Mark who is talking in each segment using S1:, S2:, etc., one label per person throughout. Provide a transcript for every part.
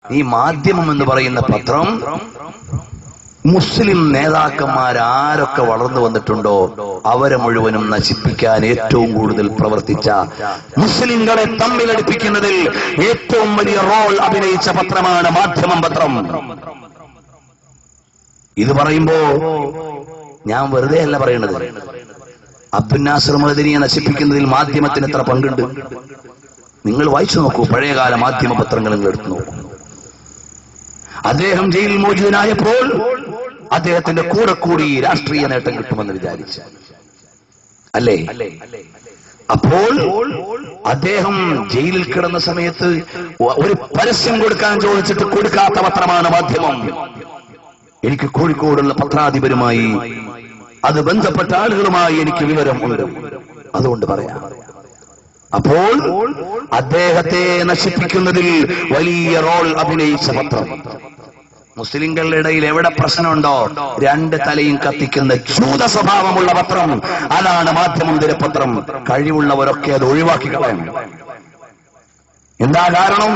S1: ഈ മാധ്യമം എന്ന് പറയുന്ന പത്രം മുസ്ലിം നേതാക്കന്മാരാരൊക്കെ വളർന്നു വന്നിട്ടുണ്ടോ അവരെ മുഴുവനും നശിപ്പിക്കാൻ ഏറ്റവും കൂടുതൽ പ്രവർത്തിച്ച, മുസ്ലിങ്ങളെ തമ്മിലടിപ്പിക്കുന്നതിൽ ഏറ്റവും വലിയ റോൾ അഭിനയിച്ച പത്രമാണ് മാധ്യമം പത്രം. ഇത് പറയുമ്പോ ഞാൻ വെറുതെ അല്ല പറയുന്നത്. അബ്ദുൽ നാസർ മദനിയെ നശിപ്പിക്കുന്നതിൽ മാധ്യമത്തിന് എത്ര പങ്കുണ്ട് നിങ്ങൾ വായിച്ചു നോക്കൂ. പഴയകാല മാധ്യമ പത്രങ്ങൾ നിങ്ങൾ എടുത്തു നോക്കൂ. അദ്ദേഹം ജയിലിൽ മോചിതനായപ്പോൾ അദ്ദേഹത്തിന്റെ കൂടെ കൂടി രാഷ്ട്രീയ നേട്ടം കിട്ടുമെന്ന് വിചാരിച്ചു അല്ലേ? അപ്പോൾ അദ്ദേഹം ജയിലിൽ കിടന്ന സമയത്ത് ഒരു പരസ്യം കൊടുക്കാൻ ചോദിച്ചിട്ട് കൊടുക്കാത്ത പത്രമാണ് മാധ്യമം. എനിക്ക് കോഴിക്കോടുള്ള പത്രാധിപരുമായി, അത് ബന്ധപ്പെട്ട ആളുകളുമായി എനിക്ക് വിവരം ഉണ്ട്, അതുകൊണ്ട് പറയാം. അപ്പോൾ അദ്ദേഹത്തെ നശിപ്പിക്കുന്നതിൽ വലിയ റോൾ അഭിനയിച്ച പത്രം. മുസ്ലിങ്ങളുടെ ഇടയിൽ എവിടെ പ്രശ്നമുണ്ടോ രണ്ട് തലയും കത്തിക്കുന്ന ചൂത സ്വഭാവമുള്ള പത്രം അതാണ് മാധ്യമം ദിനപത്രം. കഴിവുള്ളവരൊക്കെ അത് ഒഴിവാക്കി കളയണം. എന്താ കാരണം?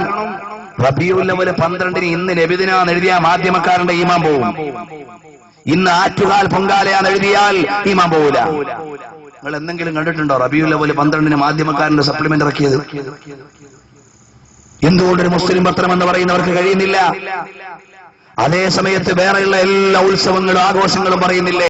S1: റബീഉൽ അവ്വൽ 12 ഇന്ന് നബിദിനാന്ന് എഴുതിയ മാധ്യമക്കാരന്റെ ഈമാൻ പോവും. ഇന്ന് ആറ്റുകാൽ പൊങ്കാലയാന്ന് എഴുതിയാൽ ഈമാൻ പോവില്ല. നിങ്ങൾ എന്തെങ്കിലും കണ്ടിട്ടുണ്ടോ റബീഉൽ അവ്വൽ 12 മാധ്യമക്കാരന്റെ സപ്ലിമെന്റ് ഇറക്കിയത്? എന്തുകൊണ്ടൊരു മുസ്ലിം പത്രം എന്ന് പറയുന്നവർക്ക് കഴിയുന്നില്ല? അതേ സമയത്ത് വേറെയുള്ള എല്ലാ ഉത്സവങ്ങളും ആഘോഷങ്ങളും പറയുന്നില്ലേ